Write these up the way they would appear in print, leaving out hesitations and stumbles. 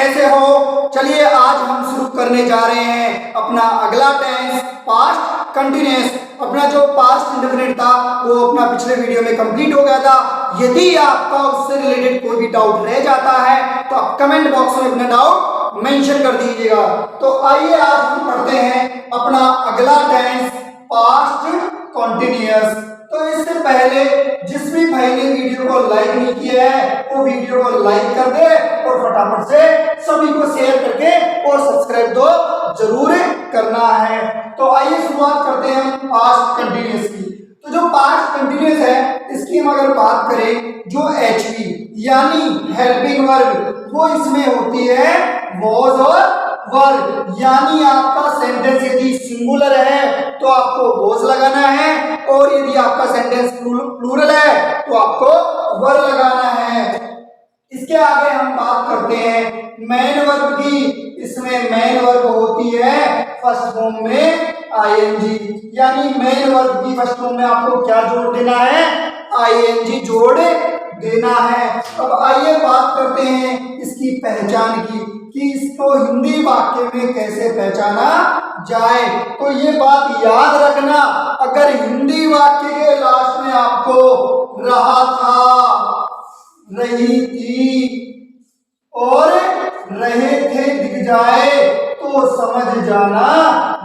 कैसे हो? चलिए आज हम शुरू करने जा रहे हैं अपना अगला टेंस पास्ट कंटिन्यूअस। अपना जो पास्ट इंडेफिनिट था वो अपना पिछले वीडियो में कंप्लीट हो गया था। यदि आपका उससे रिलेटेड कोई भी डाउट रह जाता है तो आप कमेंट बॉक्स में अपना डाउट मेंशन कर दीजिएगा। तो आइए आज हम पढ़ते हैं अपना अगला टेंस पास्ट कंटिन्यूअस। तो इससे पहले जिस भी भाई ने वीडियो को लाइक नहीं किया है वो वीडियो को लाइक कर दे और फटाफट से सभी को शेयर करके और सब्सक्राइब तो जरूर करना है। तो आइए शुरुआत करते हैं हम पास्ट कंटिन्यूअस की। तो जो पास्ट कंटिन्यूअस है इसकी हम अगर बात करें जो HV यानी हेल्पिंग वर्ब वो इसमें होती है वॉज और वर्ब। यानी आपका सेंटेंस यदि सिंगुलर है तो आपको वॉज लगाना है और यदि आपका सेंटेंस प्लूरल है तो आपको वर्ब लगाना है। इसके आगे हम बात करते हैं मेन वर्ब की। इसमें मेन वर्ब होती है फर्स्ट फॉर्म में ING। यानी मेन वर्ब की फर्स्ट फॉर्म में आपको क्या जोड़ देना है? ING जोड़ देना है। अब आइए बात करते हैं इसकी पहचान की कि इसको हिंदी वाक्य में कैसे पहचाना जाए। तो ये बात याद रखना, अगर हिंदी वाक्य के लास्ट में आपको रहा था, रही थी और रहे थे दिख जाए तो समझ जाना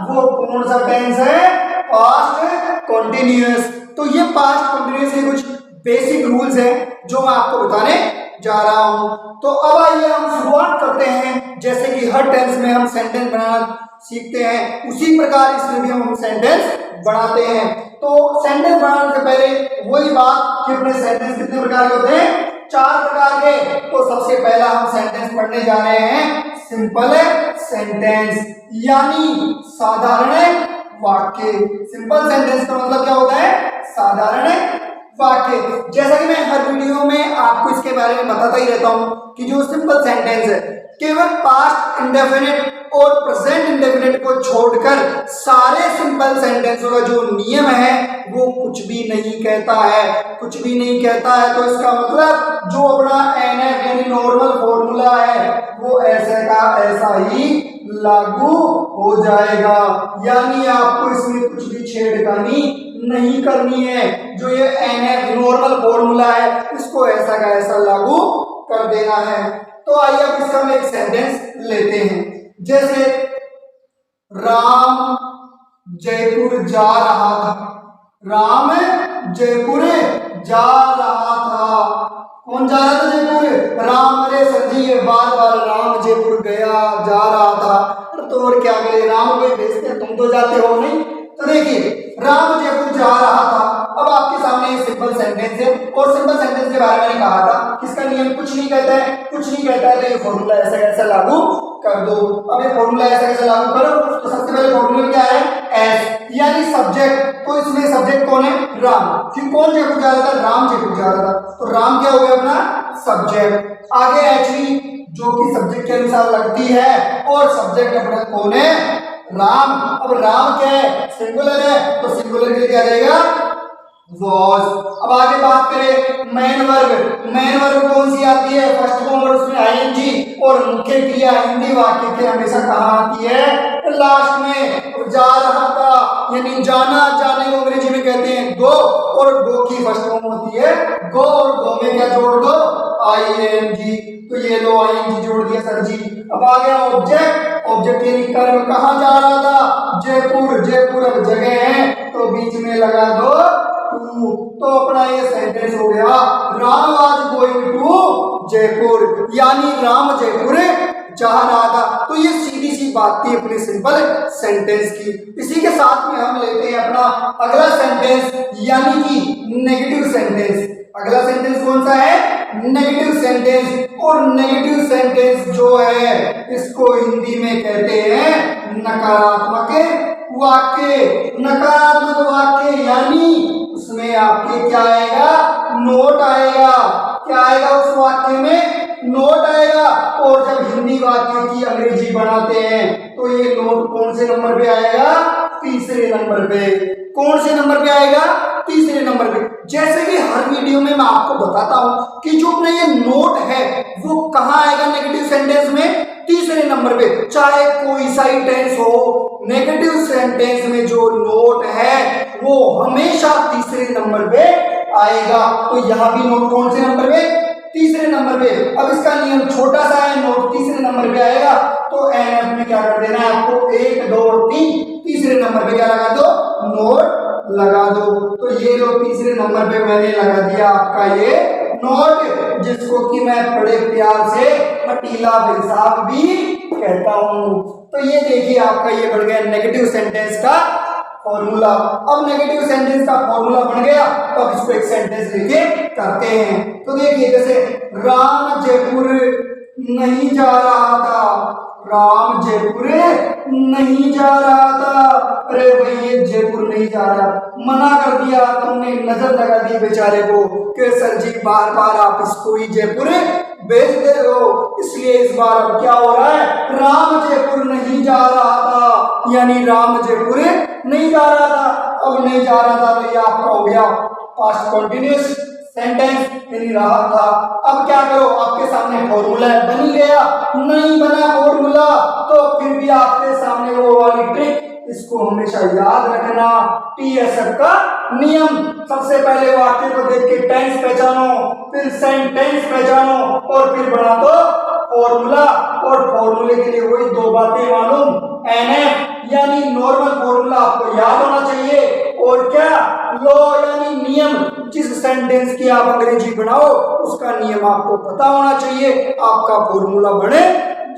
वो कौन सा टेंस है? Past continuous. तो ये पास्ट कंटिन्यूअस के कुछ बेसिक रूल्स हैं जो मैं आपको बताने जा रहा हूं। तो अब आइए हम शुरुआत करते हैं। जैसे कि हर टेंस में हम सेंटेंस बनाना सीखते हैं उसी प्रकार इसमें भी हम सेंटेंस बनाते हैं। तो सेंटेंस बनाने से पहले वही बात कि अपने सेंटेंस कितने प्रकार के होते हैं? 4 प्रकार के। तो सबसे पहला हम सेंटेंस पढ़ने जा रहे हैं सिंपल सेंटेंस यानी साधारण वाक्य। सिंपल सेंटेंस का मतलब क्या होता है? साधारण वाक्य। जैसा कि मैं हर वीडियो में आपको इसके बारे में बताता ही रहता हूं कि जो सिंपल सेंटेंस है केवल पास्ट इंडेफिनिट और प्रेजेंट इंडेफिनिट को छोड़कर सारे सिंपल सेंटेंसों का जो नियम है वो कुछ भी नहीं कहता है। कुछ भी नहीं कहता है तो इसका मतलब जो अपना NF यानी नॉर्मल फॉर्मूला है वो ऐसे का ऐसा ही लागू हो जाएगा। यानी आपको इसमें कुछ भी छेड़खानी नहीं करनी है। जो ये NF नॉर्मल फॉर्मूला है इसको ऐसा का ऐसा लागू कर देना है। तो आइए अब इसका हम एक सेंटेंस लेते हैं। जैसे राम जयपुर जा रहा था। राम जयपुर जा रहा था। कौन जा रहा था जयपुर? राम। अरे सर जी ये बार बार राम जयपुर गया जा रहा था तो और क्या करे, राम को भेजते तुम तो जाते हो नहीं। तो देखिए राम जयपुर जा रहा था। अब आपके सामने ये सिंपल सेंटेंस है और सिंपल सेंटेंस के बारे में मैंने कहा था किसका नियम कुछ नहीं कहता है। कुछ नहीं कहता है तो ये फॉर्मूला ऐसा कैसा लागू कर दो। अब ये फॉर्मूला ऐसा कैसे लागू करो तो सबसे पहले फॉर्मूला क्या है? S यानी सब्जेक्ट। तो इसमें सब्जेक्ट कौन है? राम। फिर कौन जयपुर जा रहा था? राम जयपुर जा रहा था तो राम क्या हो गया अपना सब्जेक्ट। आगे HV जो कि सब्जेक्ट के अनुसार लगती है और सब्जेक्ट अपना कौन है? राम। अब राम क्या है? सिंगुलर है तो सिंगुलर के लिए क्या रहेगा? वॉज। अब आगे बात करें मेन वर्ब। मेन वर्ब कौन सी आती है? फर्स्ट फॉर्म और उसमें ING और मुख्य क्रिया हिंदी वाक्य के हमेशा कहाँ आती है? लास्ट में। जा रहा था यानी जाना, जाने को अंग्रेजी में कहते हैं गो और गो की फर्स्ट फॉर्म होती है गो और गो में क्या जोड़ दो? ING। तो ये लो ING जोड़ दिया सर जी। अब आ गया ऑब्जेक्ट। ऑब्जेक्ट यानी कर्म। कहाँ जा रहा था? जयपुर। जयपुर अब जगह है तो बीच में लगा दो टू। तो अपना ये सेंटेंस हो गया Ram was going to Jaipur यानी राम जयपुर जा रहा था। तो ये सीधी सी बात थी अपने सिंपल सेंटेंस की। इसी के साथ में हम लेते हैं अपना अगला सेंटेंस यानी कि नेगेटिव सेंटेंस। अगला सेंटेंस कौन सा है? Negative sentence. और नेगेटिव सेंटेंस जो है इसको हिंदी में कहते हैं नकारात्मक वाक्य। नकारात्मक वाक्य यानी उसमें आपके क्या आएगा? नोट आएगा। क्या आएगा उस वाक्य में? नोट आएगा। और जब हिंदी वाक्य की अंग्रेजी बनाते हैं तो ये नोट कौन से नंबर पे आएगा? तीसरे नंबर पे। कौन से नंबर पे आएगा? तीसरे नंबर पे। जैसे कि हर वीडियो में मैं आपको बताता हूं कि जो अपना ये नोट है वो कहां आएगा नेगेटिव सेंटेंस में? तीसरे नंबर पे, चाहे कोई सा ही टेंस हो, नेगेटिव सेंटेंस में जो नोट है वो हमेशा तीसरे नंबर पे आएगा। तो यहां भी नोट कौन से नंबर पे? तीसरे नंबर पे। अब इसका नियम छोटा सा है, नोट तीसरे नंबर पे आएगा तो एनएफ में क्या कर देना है आपको, 1 2 और 3 तीसरे नंबर पे क्या लगा दो, नोट लगा दो। तो ये लो तीसरे नंबर पे मैंने लगा दिया आपका ये नोट, जिसको कि मैं बड़े प्यार से हटीला हिसाब भी कहता हूं। तो ये देखिए आपका ये बढ़ गया नेगेटिव सेंटेंस का फॉर्मूला। अब नेगेटिव सेंटेंस का फॉर्मूला बन गया तो अब इसको एक सेंटेंस लेके करते हैं। तो देखिए जैसे राम जयपुर नहीं जा रहा था, राम जयपुर नहीं जा रहा था। अरे भाई ये जयपुर नहीं जा रहा, मना कर दिया तुमने, नजर लगा दी बेचारे को कि सर जी बार बार आप इसको ही जयपुर भेज दे रहे हो, इसलिए इस बार अब क्या हो रहा है, राम जयपुर नहीं जा रहा था, यानी राम जयपुर नहीं जा रहा था। अब नहीं जा रहा था तो ये आपका हो गया पास्ट कंटिन्यूअस सेंटेंस, यानी रहा था। अब क्या करो, आपके सामने फॉर्मूला है, बन गया, नहीं बना फॉर्मूला तो फिर भी आपके सामने वो वाली ट्रिक, इसको हमेशा याद रखना, टीएसएफ का नियम। सबसे पहले वाक्य को देख के टेंस पहचानो, फिर सेंटेंस पहचानो और फिर बना दो फॉर्मूला। और फॉर्मूले के लिए वही दो बातें मालूम, एनएफ यानी नॉर्मल फॉर्मूला आपको याद होना चाहिए, और क्या, लॉ यानी नियम, जिस सेंटेंस की आप अंग्रेजी बनाओ उसका नियम आपको पता होना चाहिए, आपका फॉर्मूला बने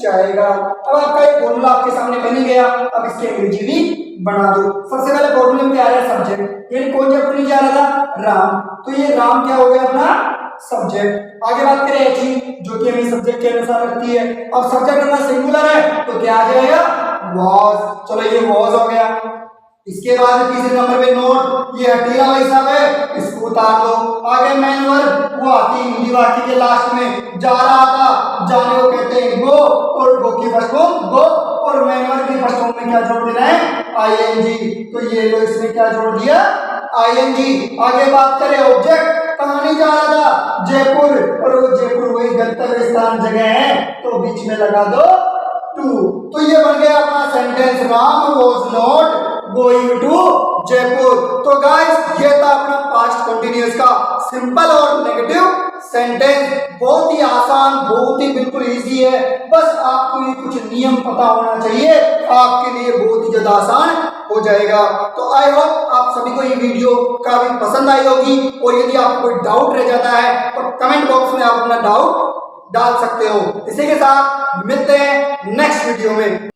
जाएगा। अब आपका एक फॉर्मूला आपके सामने बन गया, अब इसकी अंग्रेजी भी बना दो। सबसे पहले फॉर्मूले में क्या आ रहा है, सब्जेक्ट, यानी कौन जयपुर नहीं जा रहा था, राम, तो ये राम क्या हो गया अपना सब्जेक्ट। आगे बात करें एची, जो कि हमें सब्जेक्ट के अनुसार रखती है। अब सब्जेक्ट अपना सिंगुलर है तो क्या आ जाएगा, वाज। चलो ये वाज हो गया। इसके बाद तीसरे नंबर पे नोट, ये हटीला हिसाब है, इसको उतार दो। आगे मैन वर्ब, वो आती है हिंदी वाक्य के लास्ट में, जा रहा था, जाने को कहते हैं गो, और गो की फर्स्ट फॉर्म गो, और मैन वर्ब की फर्स्ट फॉर्म में क्या जोड़ देना है, आईएनजी। तो ये लो इसमें क्या जोड़ दिया, आईएनजी। आगे बात करें ऑब्जेक्ट, कहां नहीं जा रहा था, जयपुर, और वो जयपुर वही गंतव्य स्थान जगह है तो बीच में लगा दो टू। तो ये बन गया अपना sentence, Ram was not going to Jaipur. तो गाइस ये था अपना पास्ट कंटिन्यूअस का सिंपल और नेगेटिव सेंटेंस। बहुत ही आसान, बहुत ही बिल्कुल इजी है, बस आपको ये कुछ नियम पता होना चाहिए, आपके लिए बहुत ही ज्यादा आसान हो जाएगा। तो आई होप आप सभी को ये वीडियो काफी पसंद आई होगी, और यदि आपको कोई डाउट रह जाता है तो कमेंट बॉक्स में आप अपना डाउट डाल सकते हो। इसी के साथ मिलते हैं नेक्स्ट वीडियो में।